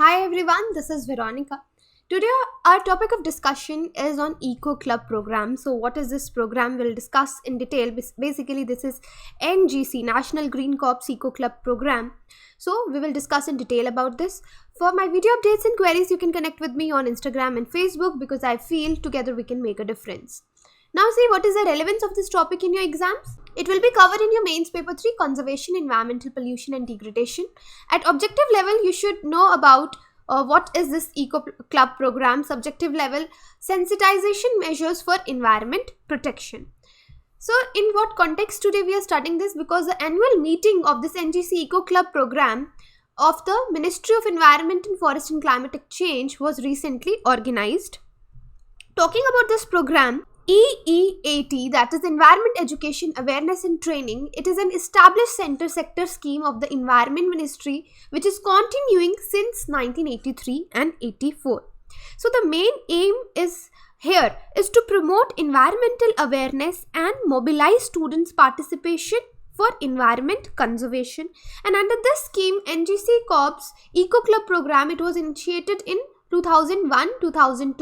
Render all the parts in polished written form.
Hi everyone, this is Veronica. Today our topic of discussion is on Ecoclub program. So what is this program? We'll discuss in detail. Basically this is NGC, National Green Corps Ecoclub program. So we will discuss in detail about this. For my video updates and queries, you can connect with me on Instagram and Facebook because I feel together we can make a difference. Now see what is the relevance of this topic in your exams. It will be covered in your mains paper 3, conservation, environmental pollution and degradation. At objective level, you should know about what is this Eco Club program. Subjective level, sensitization measures for environment protection. So in what context today we are studying this? Because the annual meeting of this NGC Eco Club program of the Ministry of Environment and Forest and Climatic Change was recently organized. Talking about this program, EEAT, that is Environment Education Awareness and Training, it is an established center sector scheme of the Environment Ministry which is continuing since 1983 and 84. So the main aim is to promote environmental awareness and mobilize students' participation for environment conservation. And under this scheme, NGC Corps Eco Club program, it was initiated in 2001-2002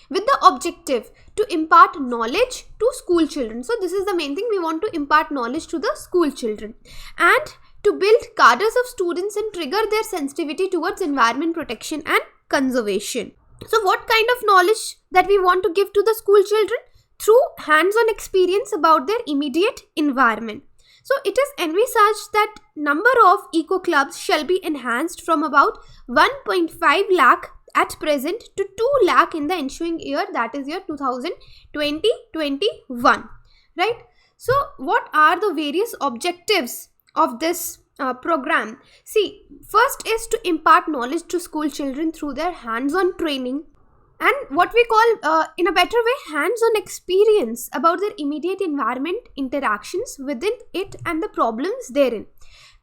with the objective to impart knowledge to school children. So this is the main thing, we want to impart knowledge to the school children and to build cadres of students and trigger their sensitivity towards environment protection and conservation. So what kind of knowledge that we want to give to the school children? Through hands-on experience about their immediate environment. So it is envisaged that number of eco clubs shall be enhanced from about 1.5 lakh at present to 2 lakh in the ensuing year, that is year 2020-21, right? So what are the various objectives of this program? See, first is to impart knowledge to school children through their hands-on training and what we call in a better way hands-on experience about their immediate environment, interactions within it and the problems therein.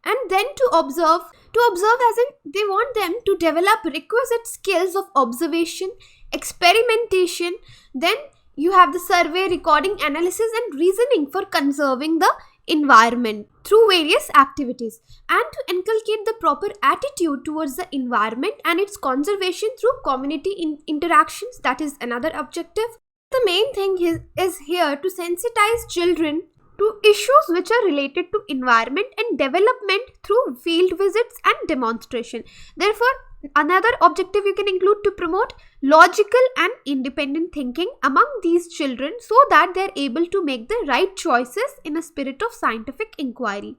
And then to observe as in they want them to develop requisite skills of observation, experimentation. Then you have the survey, recording, analysis and reasoning for conserving the environment through various activities, and to inculcate the proper attitude towards the environment and its conservation through community interactions. That is another objective. The main thing is here to sensitize children to issues which are related to environment and development through field visits and demonstration. Therefore, another objective you can include to promote logical and independent thinking among these children so that they are able to make the right choices in a spirit of scientific inquiry.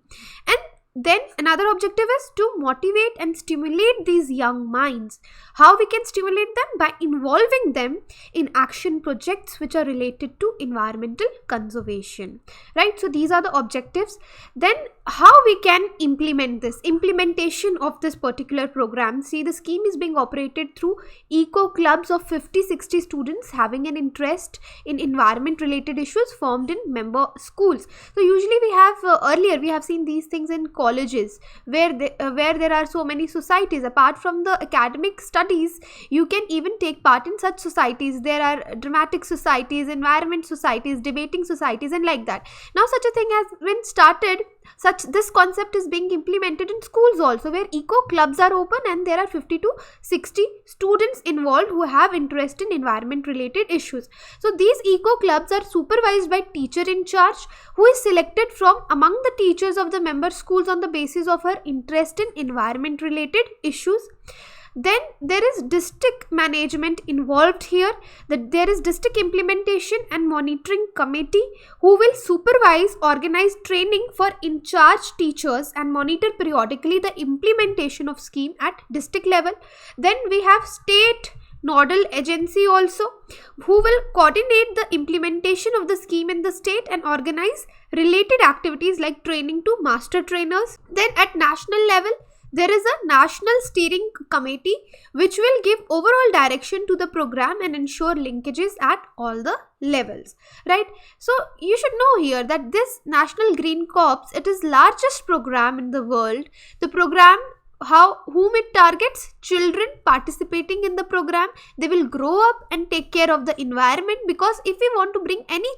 And then another objective is to motivate and stimulate these young minds. How we can stimulate them? By involving them in action projects which are related to environmental conservation, right? So these are the objectives. Then how we can implement this, implementation of this particular program. See, the scheme is being operated through eco clubs of 50-60 students having an interest in environment related issues formed in member schools. So usually we have earlier we have seen these things in colleges where there are so many societies. Apart from the academic studies, you can even take part in such societies. There are dramatic societies, environment societies, debating societies and like that. Now such a thing has been started. This concept is being implemented in schools also, where eco clubs are open and there are 50 to 60 students involved who have interest in environment related issues. So these eco clubs are supervised by teacher in charge who is selected from among the teachers of the member schools on the basis of her interest in environment related issues. Then there is district management involved here, that there is district implementation and monitoring committee who will supervise, organize training for in charge teachers and monitor periodically the implementation of scheme at district level. Then we have state nodal agency also who will coordinate the implementation of the scheme in the state and organize related activities like training to master trainers. Then at national level, there is a national steering committee which will give overall direction to the program and ensure linkages at all the levels, right? So you should know here that this National Green Corps, it is largest program in the world. The program whom it targets? Children participating in the program. They will grow up and take care of the environment, because if we want to bring any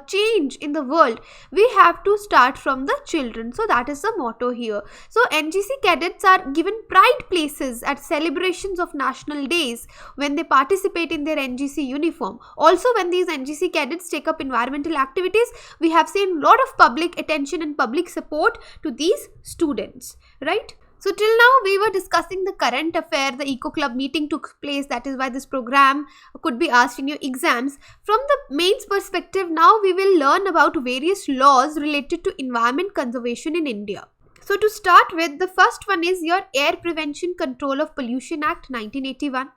change in the world, we have to start from the children. So that is the motto here. So NGC cadets are given pride places at celebrations of national days when they participate in their NGC uniform. Also, when these NGC cadets take up environmental activities, we have seen a lot of public attention and public support to these students, right? So till now we were discussing the current affair. The Eco Club meeting took place. That is why this program could be asked in your exams. From the mains perspective, now we will learn about various laws related to environment conservation in India. So to start with, the first one is your Air Prevention Control of Pollution Act 1981.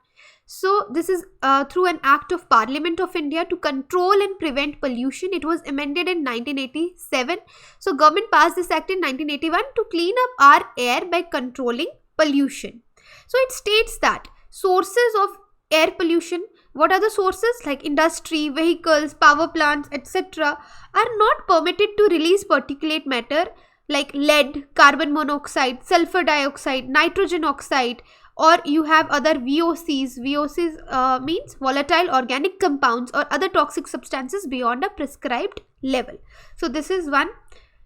So this is through an act of Parliament of India to control and prevent pollution. It was amended in 1987. So government passed this act in 1981 to clean up our air by controlling pollution. So it states that sources of air pollution, what are the sources? Like industry, vehicles, power plants, etc. are not permitted to release particulate matter like lead, carbon monoxide, sulfur dioxide, nitrogen oxide, or you have other VOCs. VOCs means volatile organic compounds or other toxic substances beyond a prescribed level. So this is one.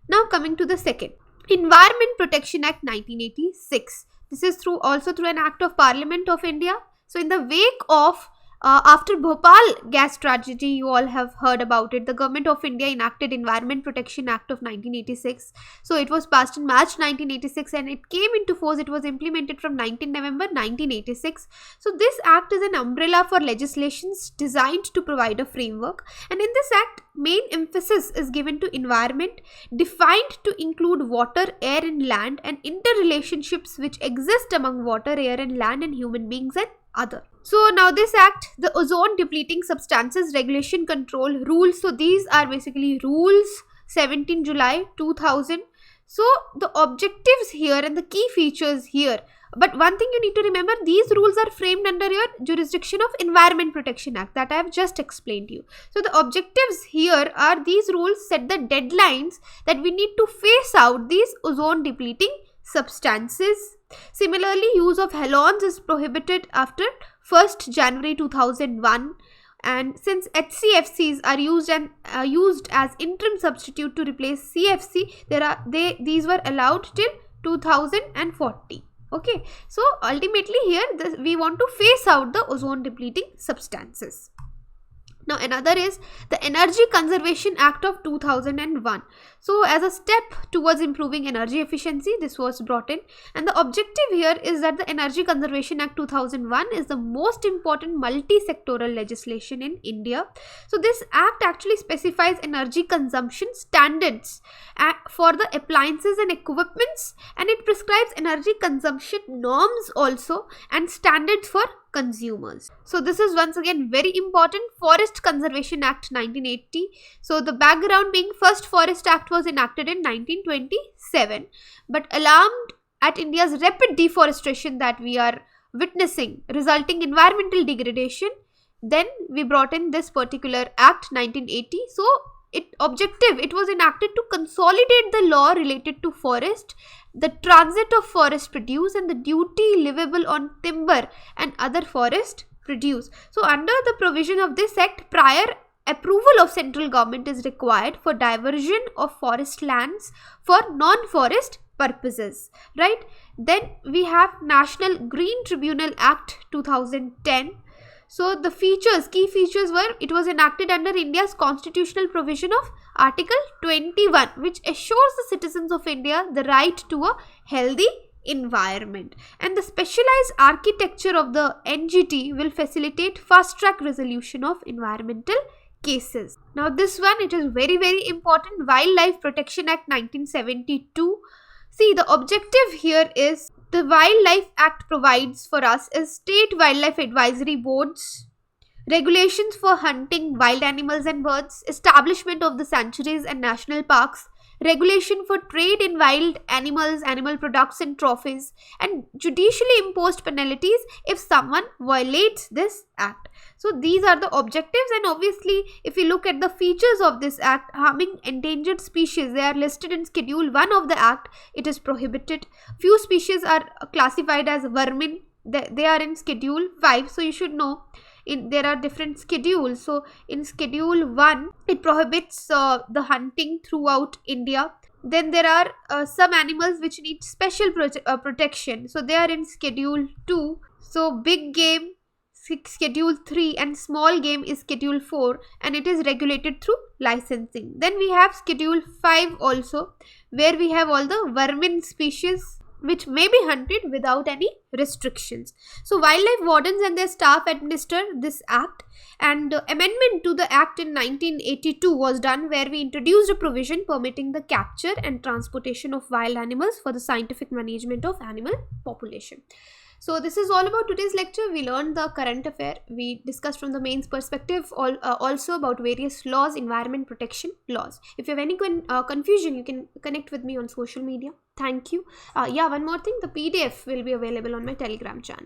Now coming to the second, Environment Protection Act 1986. This is also through an act of Parliament of India. So in the wake of after Bhopal gas tragedy, you all have heard about it, the Government of India enacted Environment Protection Act of 1986. So it was passed in March 1986 and it came into force. It was implemented from 19 November 1986. So this act is an umbrella for legislations designed to provide a framework. And in this act, main emphasis is given to environment, defined to include water, air and land, and interrelationships which exist among water, air and land and human beings and other. So now this act, the ozone depleting substances regulation control rules. So these are basically rules, 17 July 2000. So the objectives here and the key features here. But one thing you need to remember, these rules are framed under your jurisdiction of Environment Protection Act that I have just explained to you. So the objectives here are these rules set the deadlines that we need to phase out these ozone depleting substances. Similarly, use of halogens is prohibited after 1st January 2001, and since HCFCs are used as interim substitute to replace CFC, these were allowed till 2040. Okay, so ultimately here we want to phase out the ozone depleting substances. Now another is the Energy Conservation Act of 2001. So as a step towards improving energy efficiency, this was brought in, and the objective here is that the Energy Conservation Act 2001 is the most important multi-sectoral legislation in India. So this act actually specifies energy consumption standards for the appliances and equipments, and it prescribes energy consumption norms also and standards for consumers. So this is once again very important. Forest Conservation Act 1980. So the background being first Forest Act was enacted in 1927, but alarmed at India's rapid deforestation that we are witnessing, resulting environmental degradation, then we brought in this particular Act 1980. So it was enacted to consolidate the law related to forest, the transit of forest produce, and the duty livable on timber and other forest produce. So under the provision of this act, prior approval of central government is required for diversion of forest lands for non-forest purposes, right? Then we have National Green Tribunal Act 2010. So the key features were, it was enacted under India's constitutional provision of Article 21, which assures the citizens of India the right to a healthy environment. And the specialized architecture of the NGT will facilitate fast-track resolution of environmental cases. Now this one, it is very, very important. Wildlife Protection Act 1972. See, the objective here is, the Wildlife Act provides for us is state wildlife advisory boards, regulations for hunting wild animals and birds, establishment of the sanctuaries and national parks, regulation for trade in wild animals, animal products and trophies, and judicially imposed penalties if someone violates this act. So these are the objectives, and obviously if we look at the features of this act, harming endangered species, they are listed in Schedule 1 of the act. It is prohibited. Few species are classified as vermin. They are in Schedule 5. So you should know there are different schedules. So in Schedule 1, it prohibits the hunting throughout India. Then there are some animals which need special protection. So they are in Schedule 2. So big game, Schedule 3, and small game is Schedule 4, and it is regulated through licensing. Then we have Schedule 5 also, where we have all the vermin species which may be hunted without any restrictions. So wildlife wardens and their staff administer this act, and amendment to the act in 1982 was done, where we introduced a provision permitting the capture and transportation of wild animals for the scientific management of animal population. So this is all about today's lecture. We learned the current affair. We discussed from the mains perspective also about various laws, environment protection laws. If you have any confusion, you can connect with me on social media. Thank you. Yeah, one more thing, the PDF will be available on my Telegram channel.